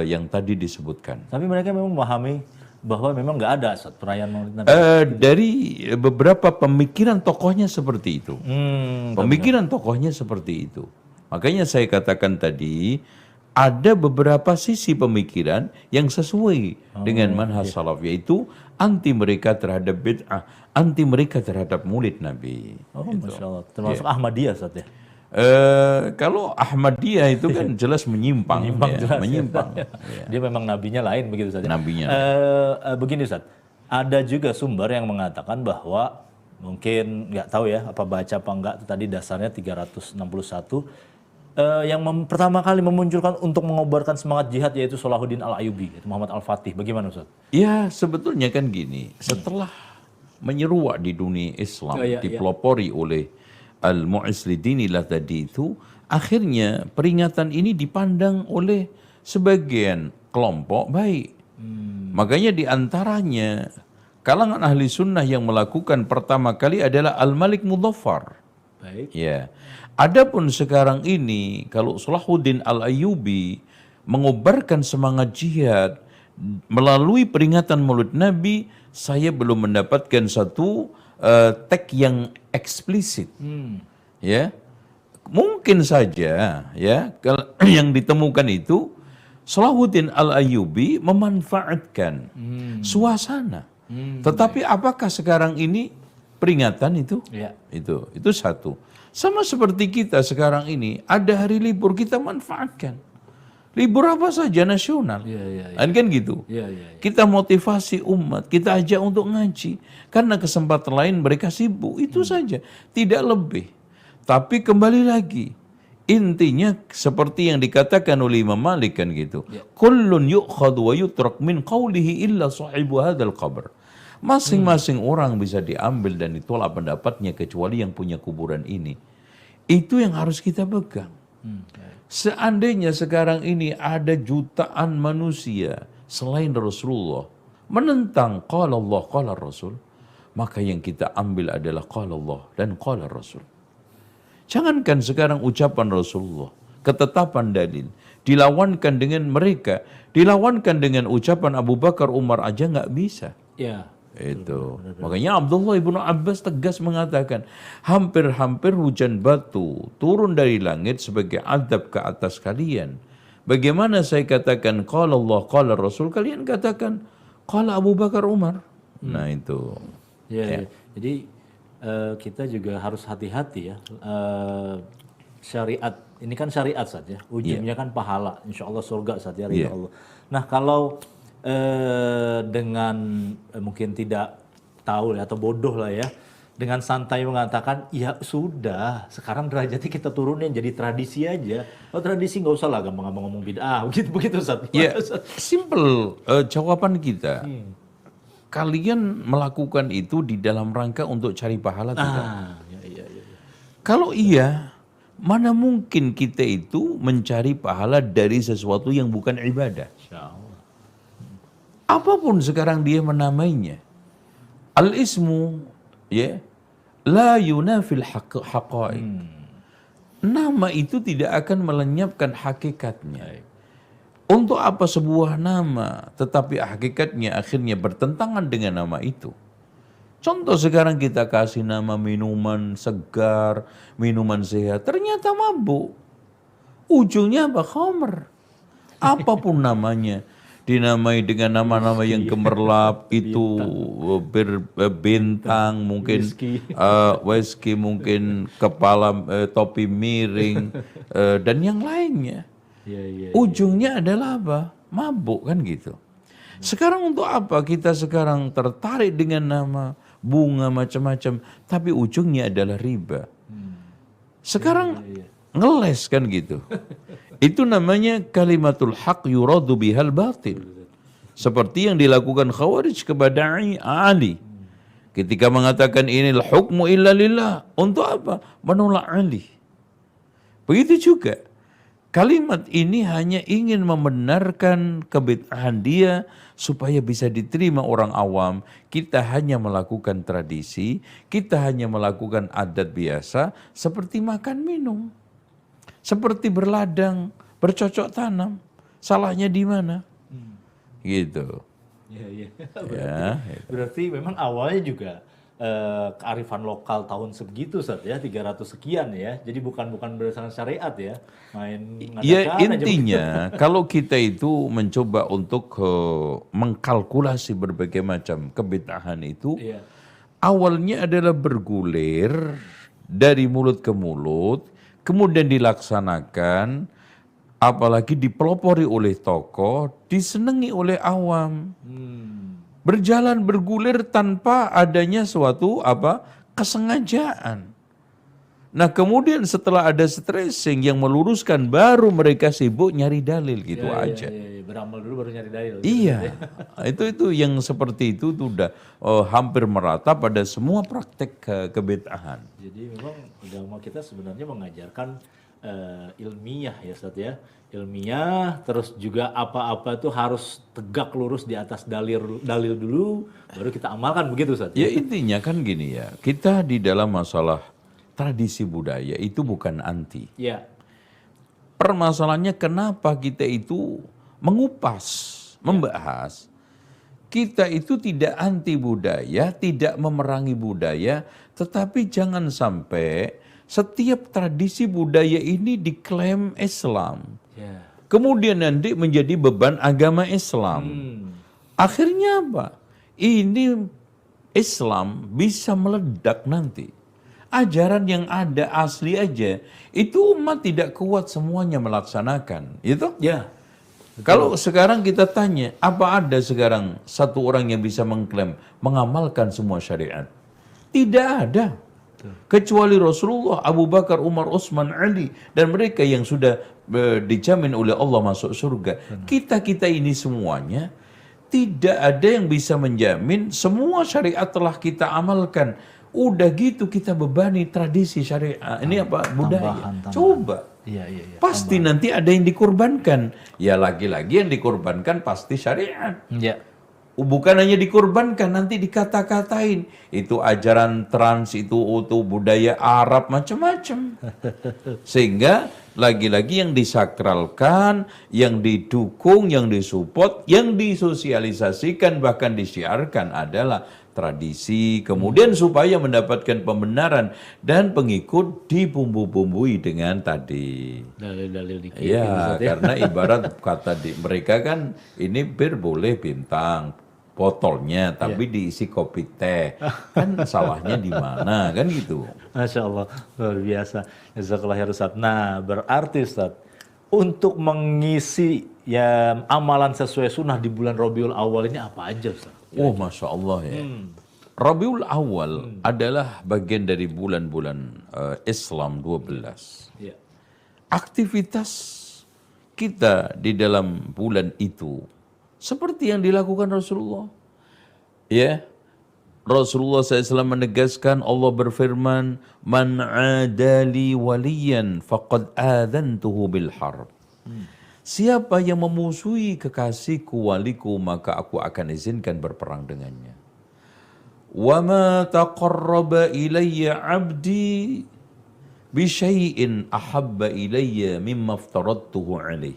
yang tadi disebutkan. Tapi mereka memang memahami bahwa memang nggak ada Ustaz perayaan Maulid Nabi. Dari beberapa pemikiran tokohnya seperti itu. Pemikiran tokohnya seperti itu. Makanya saya katakan tadi, ada beberapa sisi pemikiran yang sesuai dengan manhaj salaf, yaitu anti mereka terhadap bid'ah, anti mereka terhadap maulid Nabi. Oh, Masya Allah. Termasuk Ahmadiyah, Ustaz ya? Kalau Ahmadiyah itu kan jelas menyimpang, Menyimpang ya, jelas, ya. menyimpang. Dia memang nabinya lain begitu saja. Nabinya. Begini Ustaz, ada juga sumber yang mengatakan bahwa mungkin nggak tahu ya apa baca apa enggak, tadi dasarnya 361 yang pertama kali memunculkan untuk mengobarkan semangat jihad yaitu Salahuddin Al-Ayyubi, yaitu Muhammad Al-Fatih. Bagaimana Ustaz? Ya sebetulnya kan gini, setelah menyeruak di dunia Islam, dipelopori oleh Al-Mu'izz lidinillah tadi itu, akhirnya peringatan ini dipandang oleh sebagian kelompok baik. Makanya di antaranya kalangan ahli sunnah yang melakukan pertama kali adalah Al-Malik Mudhaffar. Baik. Ya. Adapun sekarang ini kalau Salahuddin Al-Ayyubi mengobarkan semangat jihad melalui peringatan Maulid Nabi, saya belum mendapatkan satu teks yang eksplisit. Ya. Mungkin saja ya kalau yang ditemukan itu Salahuddin Al-Ayyubi memanfaatkan suasana. Tetapi apakah sekarang ini peringatan itu? Ya. Itu satu. Sama seperti kita sekarang ini, ada hari libur kita manfaatkan. Libur apa saja nasional. Kan gitu. Kita motivasi umat, kita ajak untuk ngaji. Karena kesempatan lain mereka sibuk, itu saja. Tidak lebih. Tapi kembali lagi, intinya seperti yang dikatakan oleh Imam Malik kan gitu. Kullun yu'khad wa yutrak min qawlihi illa sahibu hadzal qabr. Masing-masing orang bisa diambil dan ditolak pendapatnya kecuali yang punya kuburan ini. Itu yang harus kita pegang. Seandainya sekarang ini ada jutaan manusia selain Rasulullah menentang qala Allah qala Rasul, maka yang kita ambil adalah qala Allah dan qala Rasul. Jangankan sekarang ucapan Rasulullah, ketetapan dalil dilawankan dengan mereka, dilawankan dengan ucapan Abu Bakar, Umar aja nggak bisa. Ya. Itu. Makanya Abdullah ibnu Abbas tegas mengatakan, hampir-hampir hujan batu turun dari langit sebagai adab ke atas kalian. Bagaimana saya katakan qala Allah qala Rasul, kalian katakan qala Abu Bakar, Umar. Nah itu. Ya. Jadi kita juga harus hati-hati ya. Syariat ini kan syariat saja, ujungnya kan pahala, insya Allah surga saja ridha Allah. Nah kalau dengan mungkin tidak tahu ya, atau bodoh lah ya, dengan santai mengatakan ya sudah sekarang derajatnya kita turunin jadi tradisi aja. Oh tradisi nggak usah lah gampang-gampang ngomong bid'ah begitu Ustaz. Ya simple jawaban kita. Kalian melakukan itu di dalam rangka untuk cari pahala tidak? Ya. Kalau iya, mana mungkin kita itu mencari pahala dari sesuatu yang bukan ibadah? Insya Allah. Apapun sekarang dia menamainya, al-ismu ya la yunafil haqa'iq. Nama itu tidak akan melenyapkan hakikatnya. Untuk apa sebuah nama tetapi hakikatnya akhirnya bertentangan dengan nama itu? Contoh sekarang kita kasih nama minuman segar, minuman sehat, ternyata mabuk. Ujungnya apa? Khamr. Apapun namanya, dinamai dengan nama-nama yang gemerlap, itu bintang, mungkin whisky, mungkin kepala topi miring, dan yang lainnya. Ujungnya adalah apa? Mabuk kan gitu. Sekarang untuk apa kita sekarang tertarik dengan nama bunga macam-macam, tapi ujungnya adalah riba. Sekarang ngeles kan gitu. Itu namanya kalimatul haq yuradu bihal batil. Seperti yang dilakukan Khawarij kepada Ali. Ketika mengatakan inil hukmu illa lillah. Untuk apa? Menolak Ali. Begitu juga. Kalimat ini hanya ingin membenarkan kebid'ahan dia supaya bisa diterima orang awam. Kita hanya melakukan tradisi, kita hanya melakukan adat biasa seperti makan minum. Seperti berladang, bercocok tanam. Salahnya di mana? Gitu. Berarti memang awalnya juga kearifan lokal tahun segitu Ustaz ya, 300 sekian ya. Jadi bukan berdasarkan syariat ya. Main Ya ngadakan aja intinya kalau kita itu mencoba untuk mengkalkulasi berbagai macam kebid'ahan itu, Iya. awalnya adalah bergulir dari mulut ke mulut, kemudian dilaksanakan, apalagi dipelopori oleh tokoh, disenangi oleh awam. Berjalan bergulir tanpa adanya suatu kesengajaan. Nah kemudian setelah ada stressing yang meluruskan, baru mereka sibuk nyari dalil gitu aja. Iya. Beramal dulu baru nyari dalil. Iya, itu yang seperti itu tuh udah hampir merata pada semua praktek kebid'ahan. Jadi memang agama kita sebenarnya mengajarkan ilmiah ya Ustaz ya. Ilmiah, terus juga apa-apa itu harus tegak lurus di atas dalil dulu, baru kita amalkan begitu Ustaz. Ya intinya kan gini ya, kita di dalam masalah tradisi budaya itu bukan anti. Iya. Permasalahannya kenapa kita itu mengupas, membahas. Kita itu tidak anti budaya, tidak memerangi budaya, tetapi jangan sampai setiap tradisi budaya ini diklaim Islam. Ya. Kemudian nanti menjadi beban agama Islam. Akhirnya apa? Ini Islam bisa meledak nanti. Ajaran yang ada asli aja, itu umat tidak kuat semuanya melaksanakan. Itu? Ya. Kalau sekarang kita tanya, apa ada sekarang satu orang yang bisa mengklaim, mengamalkan semua syariat? Tidak ada. Kecuali Rasulullah, Abu Bakar, Umar, Utsman, Ali, dan mereka yang sudah dijamin oleh Allah masuk surga. Kita ini semuanya tidak ada yang bisa menjamin semua syariat telah kita amalkan. Udah gitu kita bebani tradisi syariat. Ini apa? Budaya. Tambahan. Coba. Iya. Pasti nanti ada yang dikorbankan. Ya lagi-lagi yang dikorbankan pasti syariat. Ya. Bukan hanya dikorbankan, nanti dikata-katain. Itu ajaran trans, itu budaya Arab, macam-macam. Sehingga lagi-lagi yang disakralkan, yang didukung, yang disupport, yang disosialisasikan, bahkan disiarkan adalah tradisi. Kemudian supaya mendapatkan pembenaran dan pengikut dibumbu-bumbui dengan tadi. Dalil-dalil dikit. Ya, karena ibarat kata mereka kan ini bir boleh bintang botolnya, tapi diisi kopi teh. Kan salahnya di mana, kan gitu. Masya Allah, luar biasa. Jazakallah ya Ustaz. Nah, berarti Ustaz, untuk mengisi ya amalan sesuai sunnah di bulan Rabiul Awal ini apa aja Ustaz? Oh, Masya Allah ya. Rabiul Awal adalah bagian dari bulan-bulan Islam 12. Ya. Aktivitas kita di dalam bulan itu seperti yang dilakukan Rasulullah. Ya, Rasulullah SAW menegaskan, Allah berfirman, "Man adali waliyan faqad adantuhu bil harb." Siapa yang memusuhi kekasihku, waliku, maka aku akan izinkan berperang dengannya. Wa ma taqarraba ilayya 'abdi bi syai'in ahabba ilayya mimma aftaradtuhu alaih.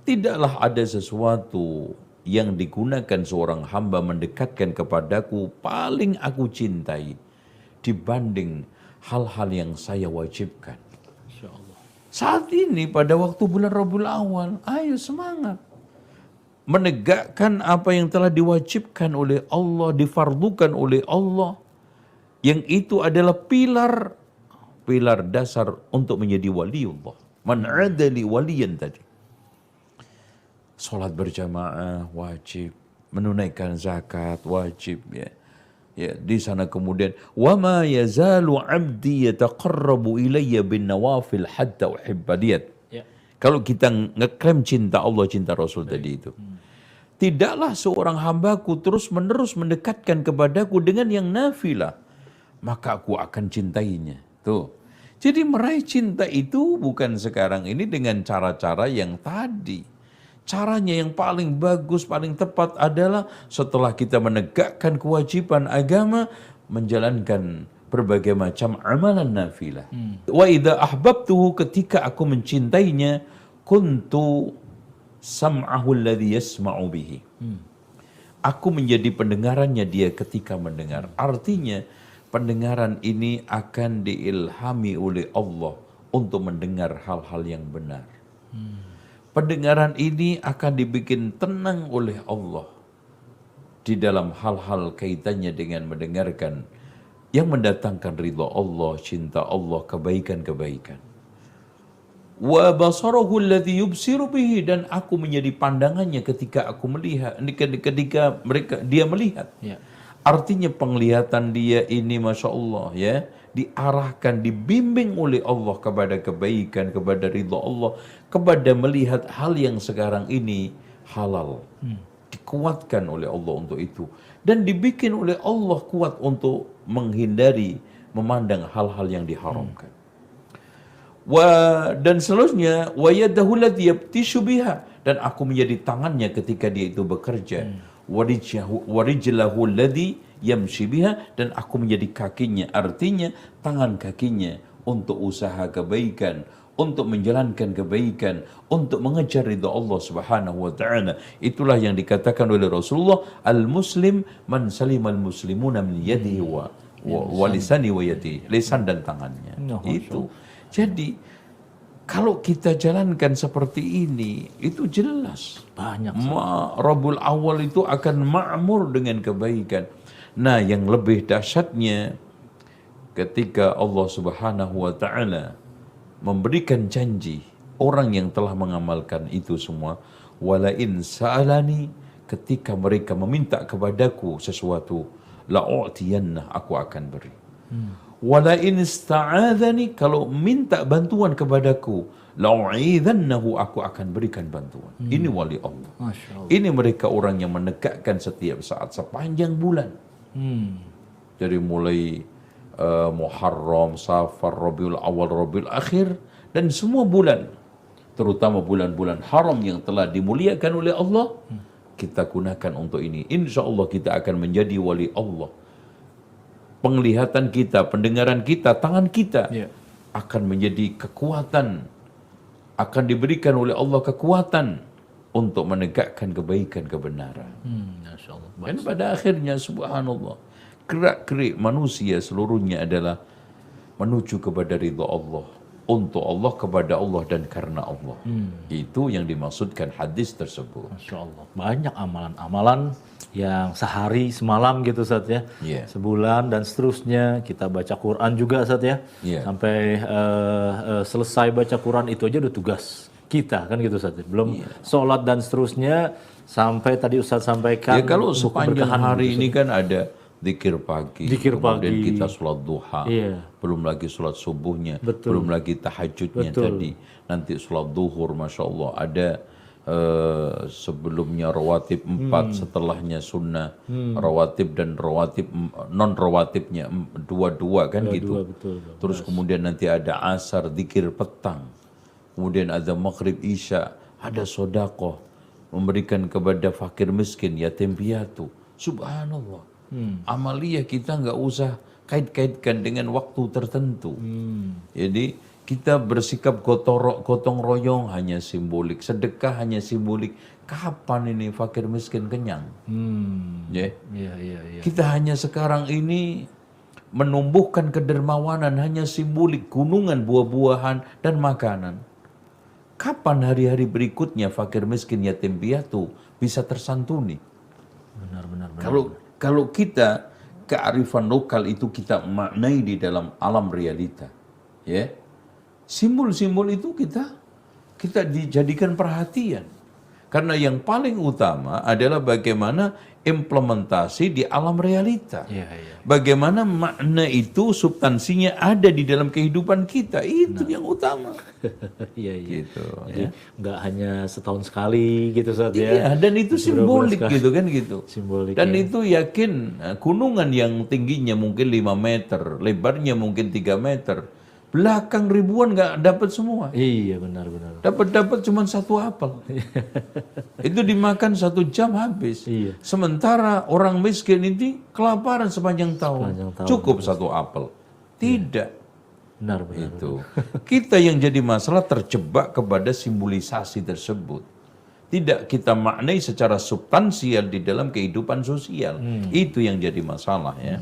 Tidaklah ada sesuatu yang digunakan seorang hamba mendekatkan kepadaku paling aku cintai dibanding hal-hal yang saya wajibkan. Masya Allah. Saat ini pada waktu bulan Rabiul Awal, ayo semangat. Menegakkan apa yang telah diwajibkan oleh Allah, difardukan oleh Allah. Yang itu adalah pilar dasar untuk menjadi waliullah. Man adali waliyan tadi. Salat berjamaah wajib, menunaikan zakat wajib ya. Ya, di sana kemudian wa ma yazalu 'abdi yataqarrabu ilayya bin nawafil hatta uhibba diyat. Ya. Kalau kita ngeklaim cinta Allah, cinta Rasul tadi itu. Tidaklah seorang hambaku terus-menerus mendekatkan kepadaku dengan yang nafilah, maka aku akan cintainya. Tuh. Jadi meraih cinta itu bukan sekarang ini dengan cara-cara yang tadi. Caranya yang paling bagus, paling tepat adalah setelah kita menegakkan kewajiban agama, menjalankan berbagai macam amalan nafilah. Wa idza ahbabtuhu, ketika aku mencintainya, kuntu sam'ahu alladhi yasma'u bihi. Aku menjadi pendengarannya dia ketika mendengar. Artinya pendengaran ini akan diilhami oleh Allah untuk mendengar hal-hal yang benar. Pendengaran ini akan dibikin tenang oleh Allah di dalam hal-hal kaitannya dengan mendengarkan yang mendatangkan ridha Allah, cinta Allah, kebaikan-kebaikan. Wa basarahu alladhi yubsiru bihi, dan aku menjadi pandangannya ketika aku melihat, ketika dia melihat. Ya. Artinya penglihatan dia ini Masya Allah ya, diarahkan, dibimbing oleh Allah kepada kebaikan, kepada ridha Allah, kepada melihat hal yang sekarang ini halal. Dikuatkan oleh Allah untuk itu. Dan dibikin oleh Allah kuat untuk menghindari, memandang hal-hal yang diharamkan. Dan seterusnya, wa yadahu allati yabtishu biha, dan aku menjadi tangannya ketika dia itu bekerja. Wa rijlahu alladhi yamshi biha, dan aku menjadi kakinya, artinya tangan kakinya untuk usaha kebaikan, untuk menjalankan kebaikan, untuk mengejar ridha Allah Subhanahu wa taala. Itulah yang dikatakan oleh Rasulullah, al-muslim man salimal muslimuna min yadihi wa lisani wa yadihi, lisan dan tangannya. Itu. Jadi kalau kita jalankan seperti ini, itu jelas Banyak. Rabbul Awal itu akan ma'mur dengan kebaikan. Nah, yang lebih dahsyatnya ketika Allah Subhanahu wa taala memberikan janji orang yang telah mengamalkan itu semua, wala in sa'alani, ketika mereka meminta kepadaku sesuatu, la'u'tiyanna, aku akan beri. Wala in ista'adzani, kalau minta bantuan kepadaku, la'u'idhannahu, aku akan berikan bantuan. Ini wali Allah. Masya Allah. Ini mereka orang yang menegakkan setiap saat sepanjang bulan. Dari mulai Muharram, Safar, Rabiul Awal, Rabiul Akhir, dan semua bulan, terutama bulan-bulan haram yang telah dimuliakan oleh Allah, kita gunakan untuk ini. Insya Allah kita akan menjadi wali Allah. Penglihatan kita, pendengaran kita, tangan kita akan menjadi kekuatan, akan diberikan oleh Allah kekuatan untuk menegakkan kebaikan, kebenaran. Masya Allah. Dan pada akhirnya subhanallah, gerak-gerik manusia seluruhnya adalah menuju kepada ridha Allah, untuk Allah, kepada Allah, dan karena Allah. Itu yang dimaksudkan hadis tersebut. Masya Allah. Banyak amalan-amalan yang sehari semalam gitu Ustaz ya. Sebulan dan seterusnya. Kita baca Quran juga Ustaz ya. Sampai selesai baca Quran itu aja udah tugas kita kan gitu Ustaz. Belum sholat dan seterusnya, sampai tadi Ustaz sampaikan. Ya, kalau sepanjang hari ini kan ada zikir pagi, kemudian kita sholat duha, belum lagi sholat subuhnya, belum lagi tahajudnya tadi, nanti sholat duhur, Masya Allah, ada sebelumnya rawatib 4, setelahnya sunnah, rawatib dan rawatib non rawatibnya 2 kan gitu. Terus kemudian nanti ada asar, zikir petang, kemudian ada maghrib, isya, ada sodakoh, memberikan kepada fakir miskin, yatim piatu. Subhanallah. Amaliyah kita nggak usah kait-kaitkan dengan waktu tertentu. Jadi kita bersikap gotong royong hanya simbolik, sedekah hanya simbolik. Kapan ini fakir miskin kenyang? Kita hanya sekarang ini menumbuhkan kedermawanan hanya simbolik, gunungan buah-buahan dan makanan. Kapan hari-hari berikutnya fakir miskin, yatim piatu bisa tersantuni? Benar. Kalau kita kearifan lokal itu kita maknai di dalam alam realita, ya, simbol-simbol itu kita dijadikan perhatian, karena yang paling utama adalah bagaimana implementasi di alam realita, bagaimana makna itu substansinya ada di dalam kehidupan kita, itu yang utama. Gitu. Jadi nggak hanya setahun sekali gitu Ustaz ya. Iya, dan itu simbolik gitu kan gitu. Simbolik, dan itu yakin gunungan yang tingginya mungkin 5 meter, lebarnya mungkin 3 meter, belakang ribuan nggak dapat semua. Iya, benar. Dapat cuma 1 apel. Itu dimakan 1 jam habis. Sementara orang miskin ini kelaparan sepanjang tahun. Cukup 1 apel. Tidak. Benar. Itu. Kita yang jadi masalah terjebak kepada simbolisasi tersebut. tidak kita maknai secara substansial di dalam kehidupan sosial. Itu yang jadi masalah ya.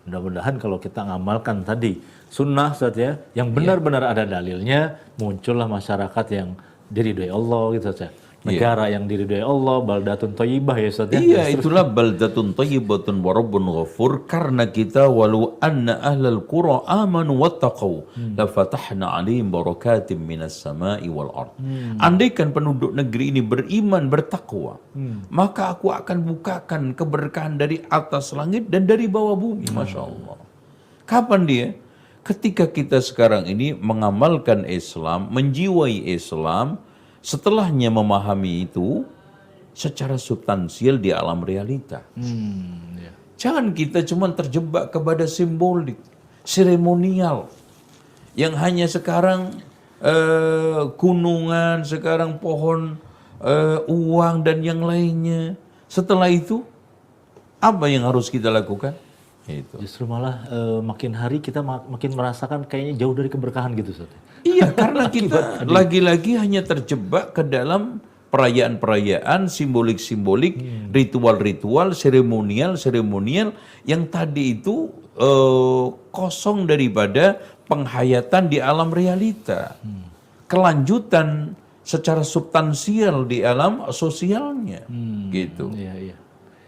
Mudah-mudahan kalau kita ngamalkan tadi sunnah Ustaz ya, yang benar-benar ada dalilnya, muncullah masyarakat yang diridhoi Allah gitu Ustaz ya. Negara yang diridhoi Allah, baldatun thayyibah ya Ustaz ya. Iya, itulah baldatun thayyibatun wa rabbun ghafur, karena kita walau anna ahlal qura amanu wattaqau la fatahna 'alaihim barakatim minas sama'i wal ard. Andaikan penduduk negeri ini beriman bertakwa, maka aku akan bukakan keberkahan dari atas langit dan dari bawah bumi. Masya Allah. Kapan dia? Ketika kita sekarang ini mengamalkan Islam, menjiwai Islam, setelahnya memahami itu secara substansial di alam realita. Jangan kita cuma terjebak kepada simbolik, seremonial, yang hanya sekarang gunungan, sekarang pohon, uang dan yang lainnya. Setelah itu, apa yang harus kita lakukan? Itu. Justru malah makin hari kita makin merasakan kayaknya jauh dari keberkahan gitu Ustaz. Iya, karena kita lagi-lagi hanya terjebak ke dalam perayaan-perayaan, simbolik-simbolik, ritual-ritual, seremonial yang tadi itu kosong daripada penghayatan di alam realita. Kelanjutan secara substansial di alam sosialnya. Gitu. Iya, iya.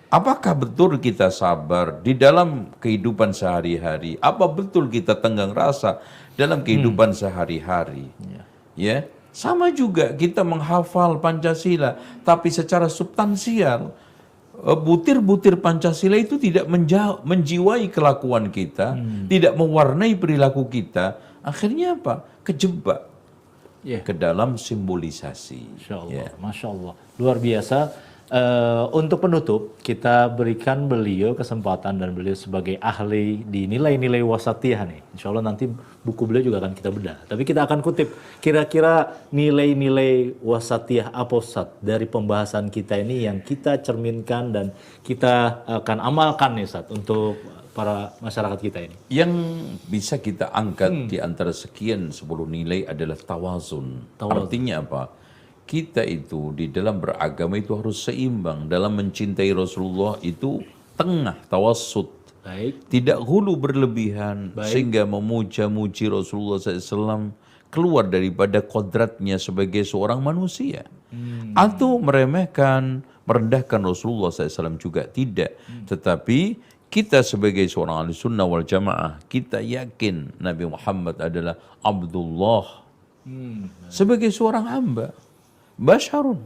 Apakah betul kita sabar di dalam kehidupan sehari-hari? Apa betul kita tenggang rasa dalam kehidupan sehari-hari? Ya, sama juga kita menghafal Pancasila, tapi secara substansial, butir-butir Pancasila itu tidak menjiwai kelakuan kita, tidak mewarnai perilaku kita. Akhirnya apa? Kejebak ke dalam simbolisasi. Masya Allah, Masya Allah. Luar biasa. Untuk penutup, kita berikan beliau kesempatan dan beliau sebagai ahli di nilai-nilai wasatiyah nih. Insya Allah nanti buku beliau juga akan kita bedah. Tapi kita akan kutip kira-kira nilai-nilai wasatiyah apa Ustaz dari pembahasan kita ini yang kita cerminkan dan kita akan amalkan nih Ustaz untuk para masyarakat kita ini. Yang bisa kita angkat di antara sekian 10 nilai adalah tawazun. Artinya apa? Kita itu di dalam beragama itu harus seimbang. Dalam mencintai Rasulullah itu tengah, tawassut. Baik. Tidak hulu berlebihan sehingga memuja-muji Rasulullah SAW keluar daripada kodratnya sebagai seorang manusia. Atau meremehkan, merendahkan Rasulullah SAW juga tidak. Tetapi kita sebagai seorang ahli sunnah wal jamaah, kita yakin Nabi Muhammad adalah Abdullah. Sebagai seorang hamba. Basyarun.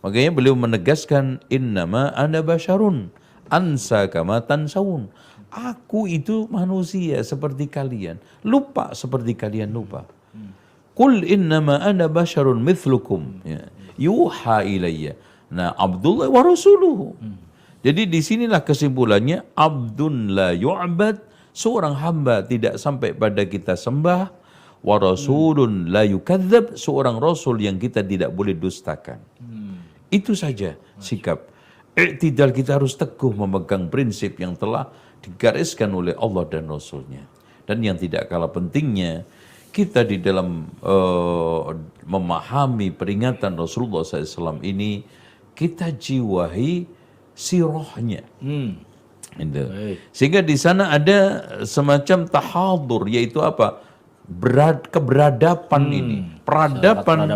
Makanya beliau menegaskan innama ana basyarun ansa kama tansawun. Aku itu manusia seperti kalian, lupa seperti kalian lupa. Qul innama ana basyarun mithlukum yuha ilayya. Nah, Abdullah wa rasuluhu. Jadi disinilah kesimpulannya, abdun la yu'bad, seorang hamba tidak sampai pada kita sembah. Wa rasulun la yukadzab, seorang rasul yang kita tidak boleh dustakan. Itu saja sikap. I'tidal, kita harus teguh memegang prinsip yang telah digariskan oleh Allah dan Rasulnya. Dan yang tidak kalah pentingnya, kita di dalam memahami peringatan Rasulullah SAW ini, kita jiwahi sirahnya. Sehingga di sana ada semacam tahadur, yaitu apa? Keberadaban ini, peradaban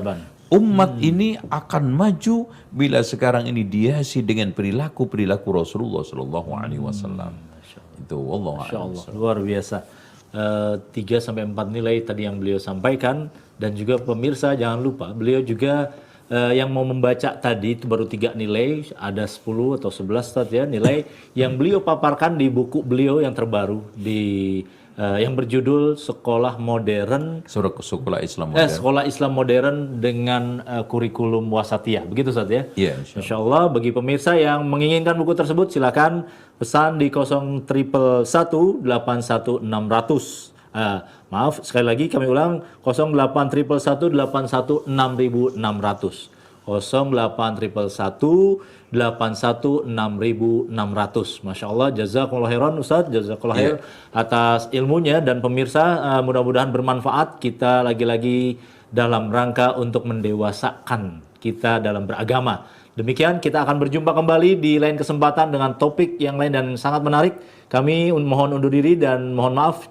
umat ini akan maju bila sekarang ini dihiasi dengan perilaku Rasulullah Shallallahu Alaihi Wasallam. Itu Allah. Luar biasa. 3-4 nilai tadi yang beliau sampaikan, dan juga pemirsa jangan lupa beliau juga yang mau membaca tadi itu baru 3 nilai, ada 10 atau 11 Ustaz ya, nilai yang beliau paparkan di buku beliau yang terbaru di yang berjudul Sekolah Modern, Sekolah Islam Modern. Sekolah Islam Modern dengan kurikulum wasatiyah. Begitu Ustaz ya? Iya, Insya Allah. Bagi pemirsa yang menginginkan buku tersebut, silakan pesan di 08111 81600. Maaf, sekali lagi kami ulang, 08111 816 6600. 08111 816 6600. Masya Allah, jazakumullah khairan Ustaz, jazakumullah khair atas ilmunya, dan pemirsa mudah-mudahan bermanfaat. Kita lagi-lagi dalam rangka untuk mendewasakan kita dalam beragama. Demikian, kita akan berjumpa kembali di lain kesempatan dengan topik yang lain dan sangat menarik. Kami mohon undur diri dan mohon maaf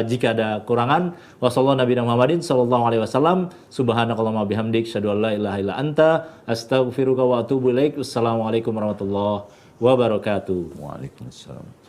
jika ada kurangan. Wassalamualaikum warahmatullahi wabarakatuh. Subhanakallahumma bihamdik, asyhadu an la ilaha illa anta, astaghfiruka wa atubu ilaik. Wassalamualaikum warahmatullahi wabarakatuh. Waalaikumsalam.